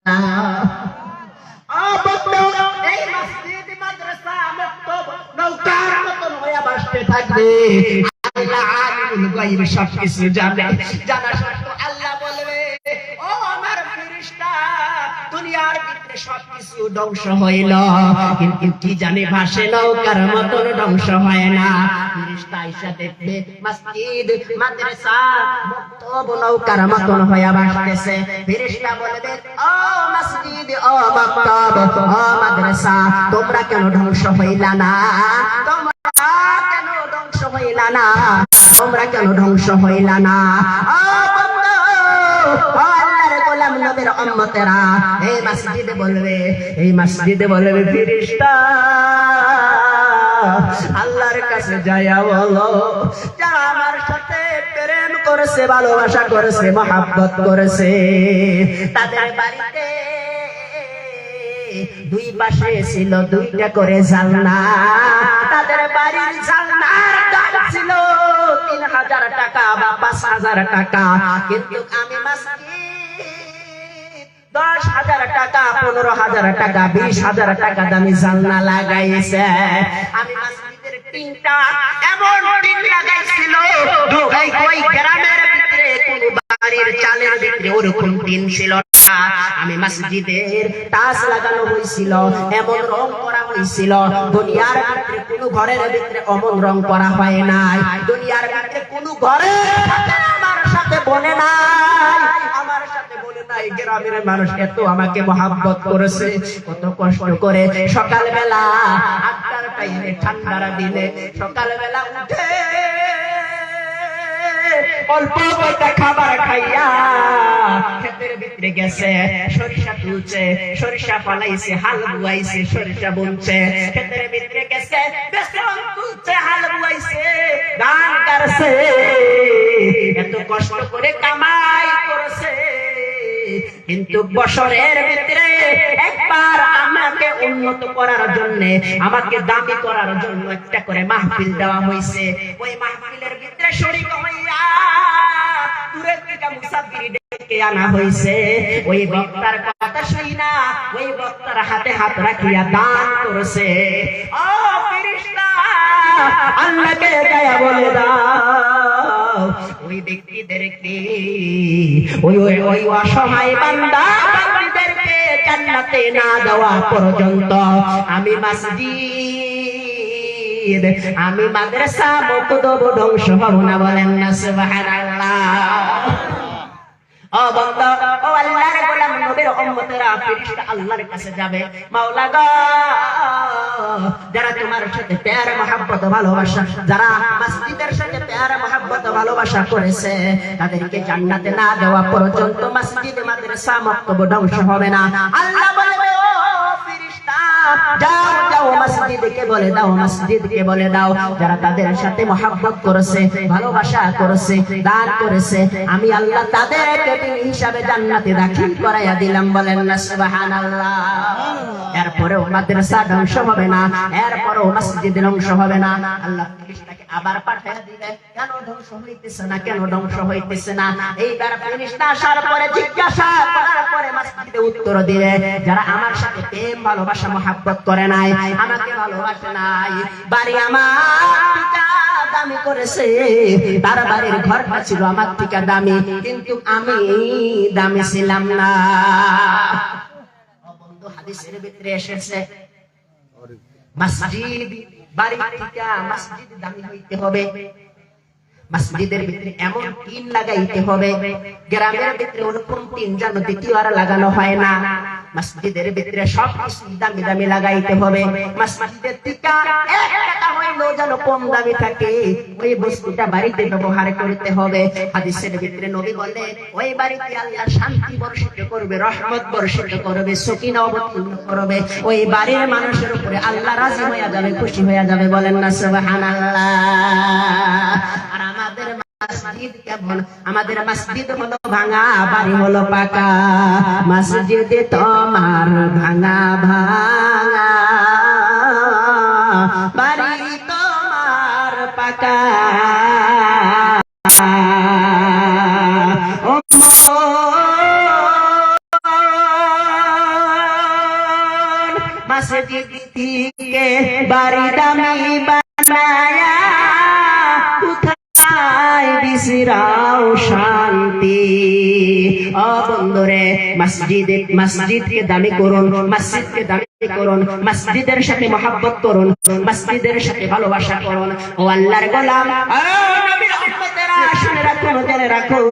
এই মসজিদ মাদ্রাসা মক্তব নৌকার মতন হয়ে ভাসতে থাকবে। আল্লাহ আলিমুল গায়ব সবকিছু জানে। জানা সত্ত্বেও আল্লাহ বলবে, ও আমার ফেরেশতা, দুনিয়ার ভিতরে সবকিছু ধ্বংস হইল, কিন্তু কি জানি ভাসে নৌকার মতন ধ্বংস হয় না। ফেরেশতা আয়েশা দেখবে মসজিদ মাদ্রাসা মক্তব নৌকার মতন হয়ে ভাসতেছে। ফেরেশতা বলবে, ও মসজিদ, ও মক্তব, ও মাদ্রাসা, তোমরা কেন ধ্বংস হইলা না? তোমরা কেন ধ্বংস হইলা না? তোমরা কেন ধ্বংস হইলা না? ও বন্ধু, ও আল্লাহর গোলাম নবীর উম্মতেরা, এই মসজিদে বলবে ফেরেশতা, আল্লাহর কাছে যাইয়া বলো, যারা আমার সাথে প্রেম করেছে, ভালোবাসা করেছে, মহব্বত করেছে, তাদের বাড়িতে দুই পাশে ছিল দুইটা করে জানলা। তাদের বাড়ির জানলার দাম ছিল ৩,০০০ টাকা বা ৫,০০০ টাকা, কিন্তু আমি মসজিদ ১০,০০০ টাকা, ১৫,০০০ টাকা, ২০,০০০ টাকা দামি জানলা লাগাইছে। আমি মসজিদের টিনটা এমন টিন লাগাইছিল, ওই গ্রামের ভিতরে কোন বাড়ির চালের ভিতরে ওরকম টিন ছিল না। আমি মসজিদের টাচ লাগানো হয়েছিল, এমন রং করা হয়েছিল, দুনিয়ার ভিতরে কোন ঘরের ভিতরে অমন রং করা হয় নাই। দুনিয়ার ভিতরে কোন ঘরের সাথে আমার সাথে বনে নাই, আমার সাথে বলে নাই। গ্রামের মানুষ এত আমাকে মহব্বত করেছে, কত কষ্ট করে সকালবেলা ৮টার টাইমে ঠান্ডার দিনে সকালবেলা উঠে অল্প কয়টা খাবার খাইয়া ক্ষেতের ভিতরে গেছে, সরিষা তুলছে, সরিষা ফলাইছে, হাল বুয়াইছে, সরিষা বুনছে, ক্ষেতের ভিতরে গেছে, বেসন তুলছে, হাল বুয়াইছে, ধান কাটছে, এত কষ্ট করে কামাই করেছে। কিন্তু বছরের ভিতরে একবার আমাকে উন্নত করার জন্য, আমাকে দামি করার জন্য একটা করে মাহফিল দেওয়া হয়েছে। ওই মাহফিলের ভিতরে শরীক হইয়া দূরের থেকে মুসাফির ডেকে আনা হয়েছে। ওই বক্তার কথা শুই না, ওই বক্তার হাতে হাত রাখিয়া দান করেছে। ও ফেরেশতা, আল্লাহকে দয়া বলে দাও, ওই ব্যক্তিদেরকে, ওই অসহায় বান্দা বান্দীদেরকে জান্নাতে না দেওয়া পর্যন্ত আমি মসজিদ, আমি মাদ্রাসা মক্তব ধ্বংস হব না। বলেন না সুবহানাল্লাহ। ও বান্দা, ও আল্লাহর গোলাম নবীর উম্মতেরা, ফেরেশতা আল্লাহর কাছে যাবে, মাওলা গো, যারা তোমার সাথে প্যার মহব্বত ভালোবাসা, যারা মসজিদের সাথে প্যার মহব্বত ভালোবাসা করেছে, তাদেরকে জান্নাতে না দেওয়া পর্যন্ত মসজিদ মাদ্রাসা মক্তব ধ্বংস হবে না। আল্লাহ বলবে, ও ফেরেশতা, যাও যাও মসজিদকে বলে দাও, মসজিদকে বলে দাও, যারা তাদের সাথে মহব্বত করেছে, ভালোবাসা করেছে, দান করেছে, আমি আল্লাহ তাদেরকে হিসাবে জান্নাতে দাখিল করাইয়া দিলাম। বলেন না সুবহানাল্লাহ। এরপরেও মাদ্রাসা ধ্বংস হবে না, এরপরেও মসজিদ ধ্বংস হবে না। আল্লাহ ফেরেশতাকে আবার পাঠিয়ে দিলে, কেন ধ্বংস হইতেছে না, কেন ধ্বংস হইতেছে না? এইবার ফেরেশতা আসার পরে জিজ্ঞাসা করার পরে মসজিদে উত্তর দিলে, যারা আমার সাথে প্রেম ভালোবাসা মহব্বত করে নাই, আমাকে ভালোবাসে নাই, বাড়ি আমার পিতা দামি করেছে, তার বাড়ির ঘরটা ছিল আমার থেকে দামি, কিন্তু আমি দামি ছিলাম না। বন্ধু, হাদিসের ভিতরে এসেছে মসজিদ, বাড়ি থেকে মসজিদ দামি হইতে হবে, মসজিদের ভিতরে এমন টিন লাগাইতে হবে, গ্রামের ভিতরে ওরকম টিন যেন দ্বিতীয়বার লাগানো হয় না। মসজিদের ভিতরে সব দামি দামি লাগাইতে হবে, মসজিদের টিকা ১ টাকা হইলেও যেন কম দামি থাকে, ওই বস্তুটা বাড়িতে ব্যবহার করতে হবে। হাদিসের ভিতরে নবী বলেন, ওই বাড়িতে আল্লাহ শান্তি বর্ষিত করবে, রহমত বর্ষিত করবে, সকিনা অবতীর্ণ করবে, ওই বাড়ির মানুষের উপরে আল্লাহ রাজি হয়ে যাবে, খুশি হয়ে যাবে। বলেন না সুবহানাল্লাহ। আর আমাদের মসজিদ কেমন? আমাদের মসজিদ হলো ভাঙা, বাড়ি হলো পাকা। মসজিদ তোমার ভাঙা ভাঙা, বাড়ি তোমার পাকা। মসজিদ থেকে বাড়ি দামি বানায়া কোথায় বিসরাও শান্তি। ও বন্ধুরে, মসজিদকে দামি করুন, মসজিদকে দামি করুন, মসজিদের সাথে মহব্বত করুন, মসজিদের সাথে ভালোবাসা করুন। ও আল্লাহর গোলাম, ও নবীর উম্মতেরা, শুনে রাখুন, জেনে রাখুন,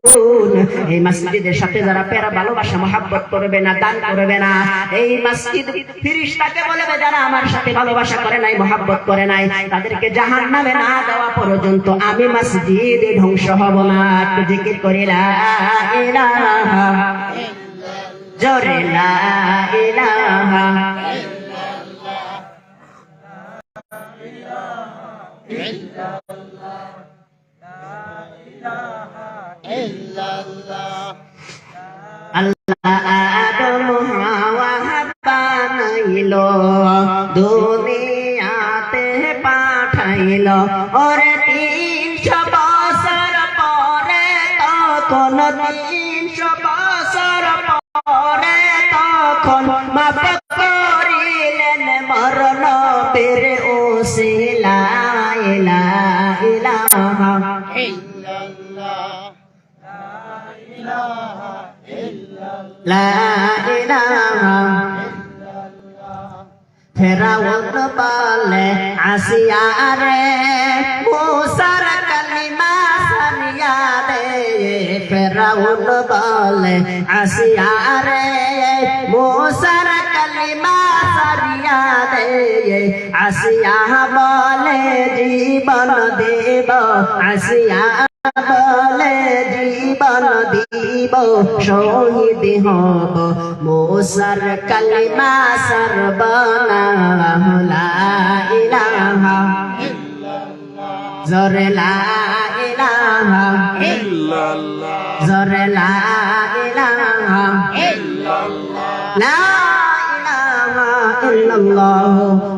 এই মসজিদের সাথে যারা প্যারা ভালোবাসা মহব্বত করবে না, দান করবে না, এই মসজিদ ফেরেশতাকে বলবে যারা আমার সাথে ভালোবাসা করে নাই, মহব্বত করে নাই, তাদেরকে জাহান্নামে না দেওয়া পর্যন্ত আমি মসজিদে ধ্বংস হব না। একটু জিকির করি লা ইলাহা, জোরে লা ইলাহা আল্লাহ আদম হাওয়া বানাইলো, দুনিয়াতে পাঠাইলো, ওরে 300 বছর পরে, তখন 300 বছর পরে তখন মাফ করিলেন মরণ পের ওসিলা। লা ইলাহা লা ইলাহা। ফেরাউন বলে আসিয়া রে, মুসার কালিমা সারিয়া দে। ফেরাউন বলে আসিয়া রে, মুসার কালিমা সারিয়া দে। আসিয়া বলে জীবন দেব, আসিয়া বলে জীবন দিব, শহীদ হব মুসার কালিমা সরবনা। লা ইলাহা জোরে লা ইলাহা ইল্লাল্লাহ, জোরে লা ইলাহা ইল্লাল্লাহ, লা ইলাহা ইল্লাল্লাহ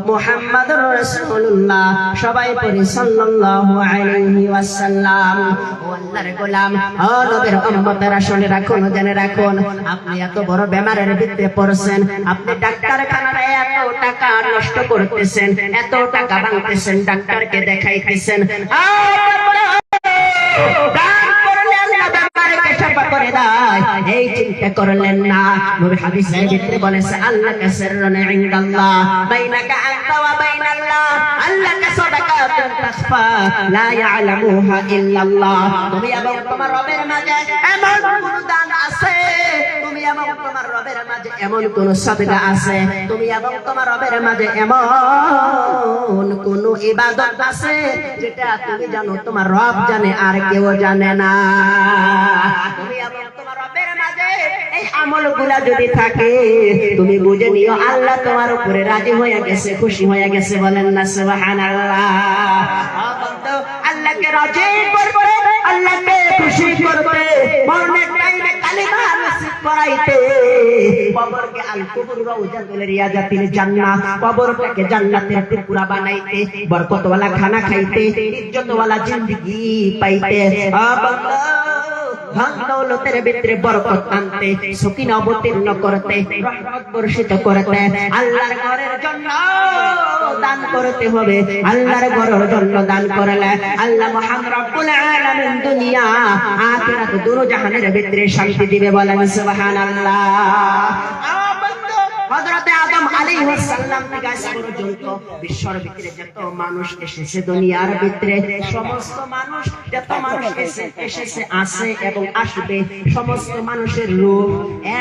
মুহাম্মাদুর রাসূলুল্লাহ। সবাই পড়ি সাল্লাল্লাহু আলাইহি ওয়াসাল্লাম। ও আল্লাহর গোলাম, ও নবীর উম্মতেরা, শুনে রাখুন, জেনে রাখুন, আপনি এত বড় বেমারের ভিতরে পড়ছেন, আপনি ডাক্তারখানায় এত টাকা নষ্ট করতেছেন, এত টাকা ভাঙতেছেন, ডাক্তারকে দেখাইতেছেন, এই চিন্তা করলেন না। নবী হাদিসের ভিতরে বলেছে আল্লাহকে সিররুন ইনদাল্লাহ বাইনাকা আনতা ওয়া বাইনাল্লাহ, আল্লাহকে সাদাকাতুন তাখফা লা ইয়ালামুহা ইল্লাল্লাহ। তুমি এবং তোমার রবের মাঝে এমন কোন দান আছে, তুমি এবং তোমার রবের মাঝে এমন কোন সাদকা আছে, তুমি এবং তোমার রবের মাঝে এমন কোন ইবাদত আছে যেটা তুমি জানো, তোমার রব জানে, আর কেউ জানে না। তুমি এবং তোমার রবের মাঝে এই আমলগুলা যদি থাকে, তুমি বুঝে নিও আল্লাহ তোমার উপরে রাজি হয়ে গেছে, খুশি হয়ে গেছে। বলেন না সুবহানাল্লাহ। আল্লাহকে রাজি করতে, আল্লাহকে খুশি করতে, মরণের টাইমে কালিমা নসিব করাইতে, কবরকে আল কবর রাউজাতুল রিয়াজাতিল জান্নাহ, কবরটাকে জান্নাতের টুকরা বানাইতে, বরকতওয়ালা খানা খাইতে, ইজ্জতওয়ালা জিন্দেগি পাইতে, ধন দৌলতের ভিতরে বরকত আনতে, সুকিনা অবতীর্ণ করতে, রহমত বর্ষিত করতে, আল্লাহর ঘরের জন্য দান করতে হবে। আল্লাহর ঘরের জন্য দান করলে আল্লাহ মহান রব্বুল আলামিন দুনিয়া আখিরাত দুনো জাহানের ভিতরে শান্তি দিবে। বলেন সুবহানাল্লাহ। হযরত আদম আলাইহিস সালাম থেকে আজ পর্যন্ত বিশ্বের ভিতরে যত মানুষ এসেছে, দুনিয়ার ভিতরে সমস্ত মানুষ, যত মানুষ এসেছে, আছে এবং আসবে, সমস্ত মানুষের রূহ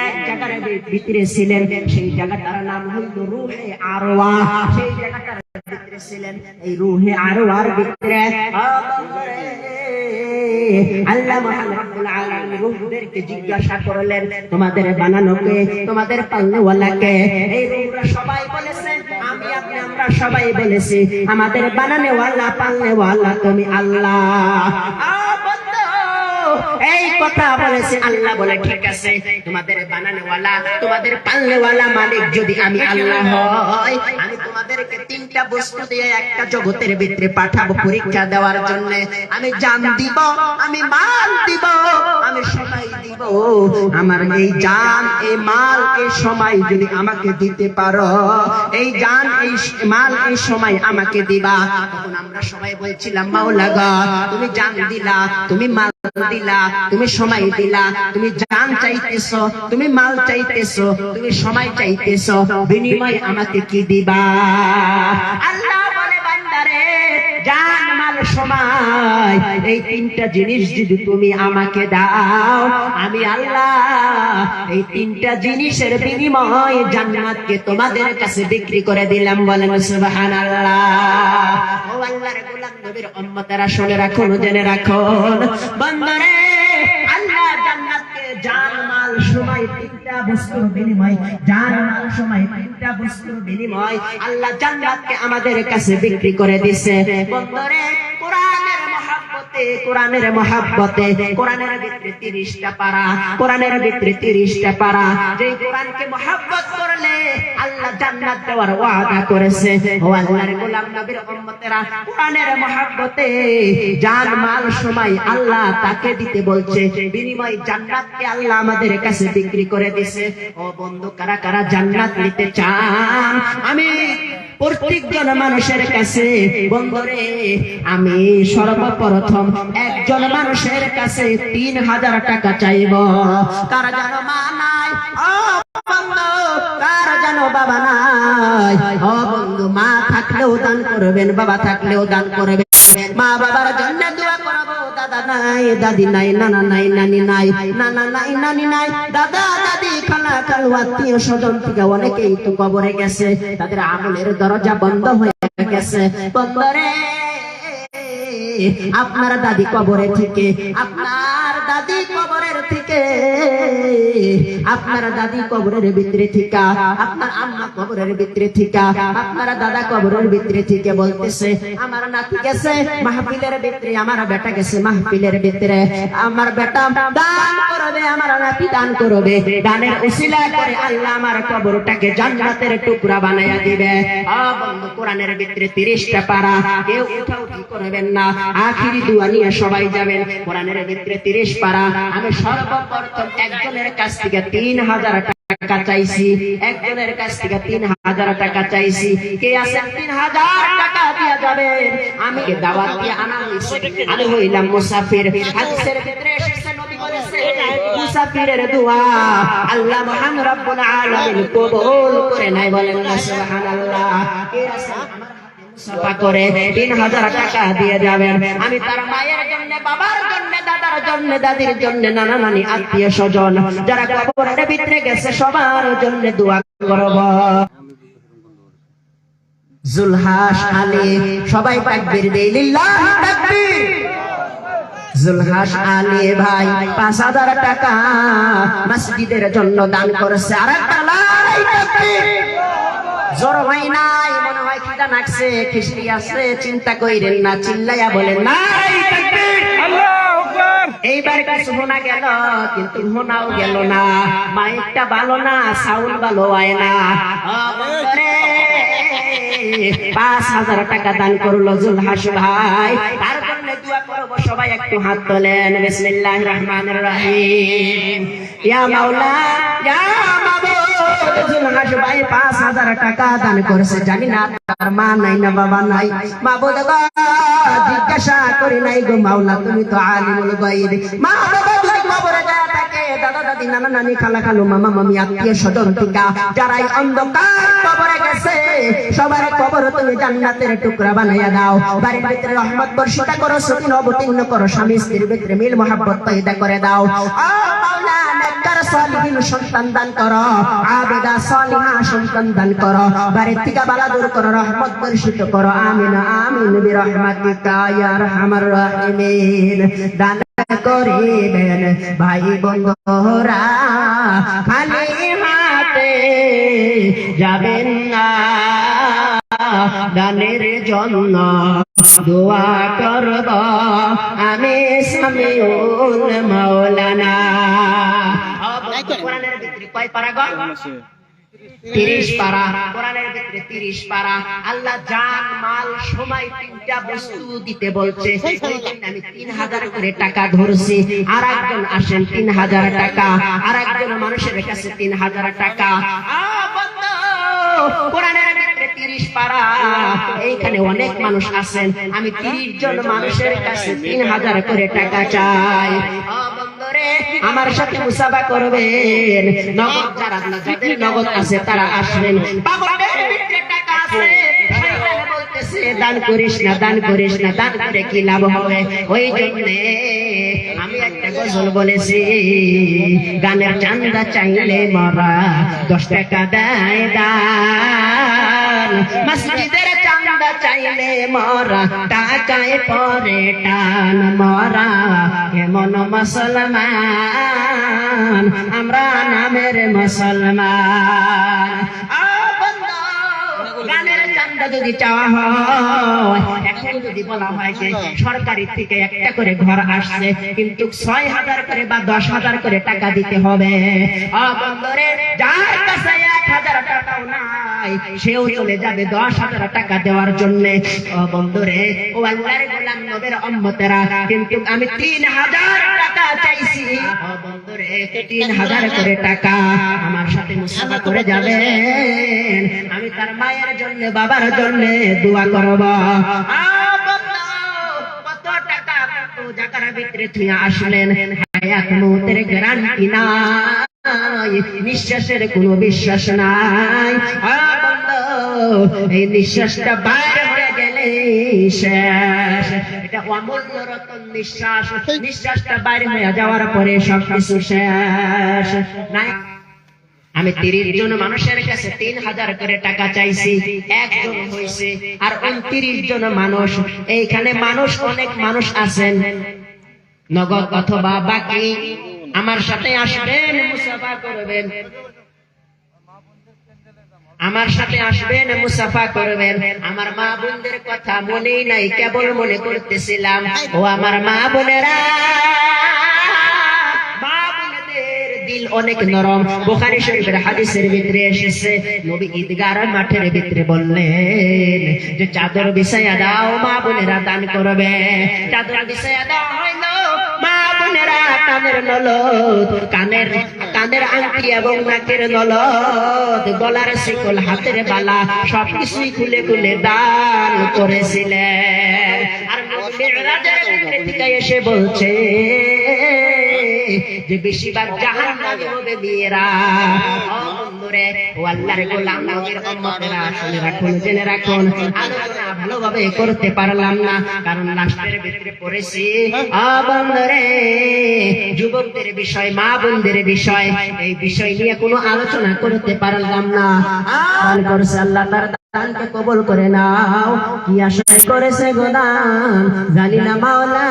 এক জায়গার ভিতরে ছিলেন। সেই জায়গাটার নাম হইল রূহে আরওয়াহ। সেই জায়গাটার ভিতরে ছিলেন, এই রূহে আরওয়ার ভিতরে আল্লাহ মহান রব্বুল আলামিন রূহদেরকে জিজ্ঞাসা করলেন, তোমাদের বানানো কে, তোমাদের পালনেওয়ালা কে? এই রূহরা সবাই বলেছে আমি, আপনি, আমরা সবাই বলেছি আমাদের বানানেওয়ালা, পালনেওয়ালা তুমি আল্লাহ। এই কথা বলেছে আল্লাহ। বলে ঠিক আছে, তোমাদের বানানেওয়ালা, তোমাদের পালনেওয়ালা মালিক যদি আমি আল্লাহ হই, আমি তোমাদের তোমাদেরকে তিনটা বস্তু দিয়ে একটা জগতের ভিতরে পাঠাবো পরীক্ষা দেওয়ার জন্য। আমি জান দিব, আমি মাল দিব, আমি সময় দিব। আমার এই জান, এই মাল, এই সময় যদি আমাকে দিতে পারো, এই জান, এই মাল, এই সময় আমাকে দিবা। তখন আমরা সবাই বলছিলাম, মাওলা গো, তুমি জান দিলা, তুমি মাল দিলা, তুমি সময় দিলা, তুমি জান চাইতেছো, তুমি মাল চাইতেছো, তুমি সময় চাইতেছো, বিনিময় আমাকে কি দিবা? আল্লাহ বলে, বান্দারে, জান, মাল, সময়, এই তিনটা জিনিস যদি তুমি আমাকে দাও, আমি আল্লাহ এই তিনটা জিনিসের বিনিময় জান্নাতকে তোমাদের কাছে বিক্রি করে দিলাম। বলেন সুবহানাল্লাহ। ও আল্লাহর গোলাম নবীর উম্মতেরা, শুনে রাখুন, জেনে রাখুন, বান্দারে, আল্লাহ জান্নাতকে জান, মাল, সময়, তিনটা বস্তুর বিনিময়, জান, মাল, সময়, তিনটা বস্তুর বিনিময় আল্লাহ জান্নাতকে আমাদের কাছে বিক্রি করে দিছে। বান্দারে, কোরআনের মহব্বতে, কোরআনের মহব্বতে, কোরআনের ভিতরে 30টা পারা, কোরআনের ভিতরে 30টা পারা, যে কোরআনকে মহব্বত করলে আল্লাহ জান্নাত দেওয়ার ওয়াদা করেছে। ও আল্লাহর গোলাম নবীর উম্মতেরা, কোরআনের মহব্বতে জান, মাল, সময় আল্লাহ তাকে দিতে বলছে, বিনিময় জান্নাতকে আল্লাহ আমাদের কাছে বিক্রি করে দিছে। ও বন্ধু, কারা কারা জান্নাত নিতে চান? আমি প্রত্যেকজন মানুষের কাছে, বন্ধুরে, আমি সর্বপ্রথম একজন মানুষের কাছে 3000 টাকা চাইব। কারা জানো মা নাই? ও বন্ধু, কারা জানো বাবা নাই? ও বন্ধু, মা থাকলেও দান করবেন, বাবা থাকলেও দান করবেন। মা বাবার জন্য দোয়া করবো। দাদা নাই, দাদি নাই, নানা নাই, নানি নাই, নানা নাই, নানি নাই, দাদা, দাদি, খালা, খালু, আত্মীয় স্বজন থেকে অনেকেই তো কবরে গেছে, তাদের আমলের দরজা বন্ধ হয়ে গেছে। বন্ধরে, আপনার দাদি কবরে থেকে, আপনার দাদি কবরের থেকে, আপনার দাদি কবরের ভিতরে থেকে, আপনার আম্মা কবরের ভিতরে থেকে, আপনার দাদা কবরের ভিতরে থেকে বলতেছে, আমার নাতি গেছে মাহফিলের ভিতরে, আমার বেটা গেছে মাহফিলের ভিতরে, আমার বেটা দান করবে, আমার নাতি দান করবে, দানের উসিলা করে আল্লাহ আমার কবরটাকে জান্নাতের টুকরা বানাইয়া দিবে। বন্ধু, কোরআনের ভিতরে 30টা পারা, কেউ উঠাউঠি করবেন না, আখিরি দোয়া নিয়ে সবাই যাবেন। কোরআনের ভিতরে 30 পারা। আমি সর্বপ্রথম একজনের কাছ থেকে 3000 টাকা চাইছি, একজনের কাছ থেকে 3000 টাকা চাইছি। কে আছেন 3000 টাকা দিয়া যাবেন? আমি দাওয়াত দিয়ে আনা হইছে, আমি হইলাম মুসাফির। হাদিসের ভিতরে এসেছে, নবী বলেছে, মুসাফিরের দোয়া আল্লাহ মহান রব্বুল আলামিন কবুল করে নাই। বলেন না সুবহানাল্লাহ। কে আছেন সাফা করে 3000 টাকা দিয়ে যাবেন? আমি তার মায়ের জন্য, বাবার জন্য, দাদার জন্য, দাদির জন্য, নানা নানি, আত্মীয় স্বজন যারা কবরের ভিতরে গেছে সবার জন্য দোয়া করব। জুলহাস আলী, সবাই তাকবীর দেই, লিল্লাহি তাকবীর। জুলহাস আলী ভাই 5000 টাকা মসজিদের জন্য দান করেছে। আরেকবার লাই তাকবীর। জোর হয় নাই, মনে হয় খিদা লাগছে, খিচড়ি আছে, চিন্তা কইরেন না, চিল্লাইয়া বলেন নাই তাকবীর, আল্লাহু আকবার। এইবার কিছু শোনা গেল, কিন্তু শোনাও গেল না, মাইকটা ভালো না, সাউন্ড ভালো হয় না। 5000 টাকা দান করলো জুলহাস ভাই, তার জন্য দোয়া করব। সবাই একটু হাত তোলেন। বিসমিল্লাহির রহমানির রহিম। ইয়া মাওলা, ইয়া মাবুদ, জুলহাস ভাই 5000 টাকা দান করেছে। জানি না তার মা নাই না বাবা নাই। মাবুদ গো, জিজ্ঞাসা করি নাই গো মাওলা, তুমি তো আলিমুল গায়ব। মা বাবা যদি কবরে যায় থাকে, দাদা দাদি, নানা নানি, খালা খালু, মামা মামি, আত্মীয় স্বজন টিকা যারা এই অন্ধকার কবরে গেছে, সবার কবর তুমি জান্নাতের টুকরা বানাইয়া দাও। বাড়ির ভিতরে রহমত বর্ষিতা করো, সুকিন অবতীর্ণ করো, স্বামী স্ত্রীর ভিতরে মিল মহব্বত পয়দা করে দাও। ও মাওলা, নেককার সালিহিন সন্তান দান করো, আবেদা সালিহা সন্তান দান করো, বাড়ির থেকে বালা দূর করো, রহমত বর্ষিত করো। আমিন আমিন বিরহমাতিকা ইয়া আরহামার রাহিমিন। দান করিবেন ভাই বন্ধুরা, খালি হাতে যাবেন না, দানের জন্য দোয়া করব আমি সামিউল মাওলানা। কোরআনের ভিতরে কয় পারা গো? 30 পারা, কোরআনের ভিতরে 30 পারা। আল্লাহ জান মাল সময় তিনটা বস্তু দিতে বলছে। আমি 3000 করে টাকা ধরছি, আর একজন আসেন 3000 টাকা, আর একজন মানুষের কাছে 3000 টাকা। কোরআনের ভিতরে 30 পারা, এইখানে অনেক মানুষ আছেন, আমি 30 জন মানুষের কাছে 3000 করে টাকা চাই। আমার সাথে মুসাফা করবেন। নগদ যারা, যাদের নগদ আছে তারা আসবেন। পাগলের ভিতরে টাকা আছে, শয়তান বলতেছে দান করিস না, দান করিস না, দান করে কি লাভ হবে? ওই জন্য আমি একটা গজল বলেছি, গানের চান্দা চাইলে মরা 10 টাকা দেয় দান, মসজিদের চান্দা চাইলে মরা টাকায় পরে টান। মরা এমন মুসলমান, আমরা নামের মুসলমান। গানের চান্দা যদি চাওয়া হয়, এখন যদি বলা হয় যে সরকারি থেকে একটা করে ঘর আসছে, কিন্তু 6000 করে বা 10,000 করে টাকা দিতে হবে। বন্ধুরে, যার কাছে 1000 টাকাও নাই, সেও চলে যাবে 10,000 টাকা দেওয়ার জন্য। বন্ধুরে, ও আল্লাহর গোলাম নবীর উম্মতেরা, কিন্তু আমি 3000 টাকা চাইছি। বন্ধুরে, 3000 করে টাকা আমার সাথে মুসাফা করে যাবেন। আমি তার মায়ের জন্য, বাবার জন্য দোয়া করব। কত টাকা, কত জায়গার ভিতরে তুই আসলেন, হায়াত মৌতের গ্যারান্টি নাই, নিঃশ্বাসের কোনো বিশ্বাস নাই। এই নিঃশ্বাসটা বাইরে হয়ে গেলে শেষ। এটা অমূল্য রতন নিঃশ্বাস, নিঃশ্বাসটা বাইরে হয়ে যাওয়ার পরে সবকিছু শেষ। নাই, আমি 30 জন মানুষের কাছে 3000 করে টাকা চাইছি, একজন হয়েছে, আর 29 জন মানুষ। এইখানে মানুষ, অনেক মানুষ আছেন, নগদ অথবা বাকি। আমার সাথে আসবেন, মুসাফা করবেন, আমার সাথে আসবেন, মুসাফা করবেন। আমার মা বোনদের কথা মনেই নাই, কেবল মনে করতেছিলাম। ও আমার মা বোনেরা, দিল অনেক নরম। বুখারী শরীফের হাদিসের ভিতরে এসেছে, নবী ঈদগার মাঠের ভিতরে বললেন যে চাদর বিছায়া দাও, মা বোনেরা দান করবে। চাদর বিছায়া দাও হইল, মা বোনেরা কানের নলদ, কানের আংটি এবং নাকের নলদ, গলার শিকল, হাতের বালা সবকিছুই খুলে খুলে দান করেছিলেন। আর মিরাজের ভিতরে থেকে এসে বলছে যে বেশিরভাগ জাহান্নামী হবে মেয়েরা। বন্ধুরে, ও আল্লাহর গোলাম নবীর উম্মতেরা, শুনে রাখুন, জেনে রাখুন, আলোচনা ভালোভাবে করতে পারলাম না, কারণ লাস্টের ভিতরে পড়েছি। বন্ধুরে, যুবকদের বিষয়, মা বোনদের বিষয়, এই বিষয় নিয়ে কোনো আলোচনা করতে পারলাম না। দান করছে আল্লাহ, তার দানকে কবুল করে নাও। কি আশা করেছে গোদান জানি না মাওলা,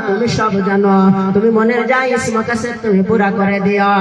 তুমি সব জানো, তুমি মনের যাই ইসমকাছে তুমি পুরা করে দিও।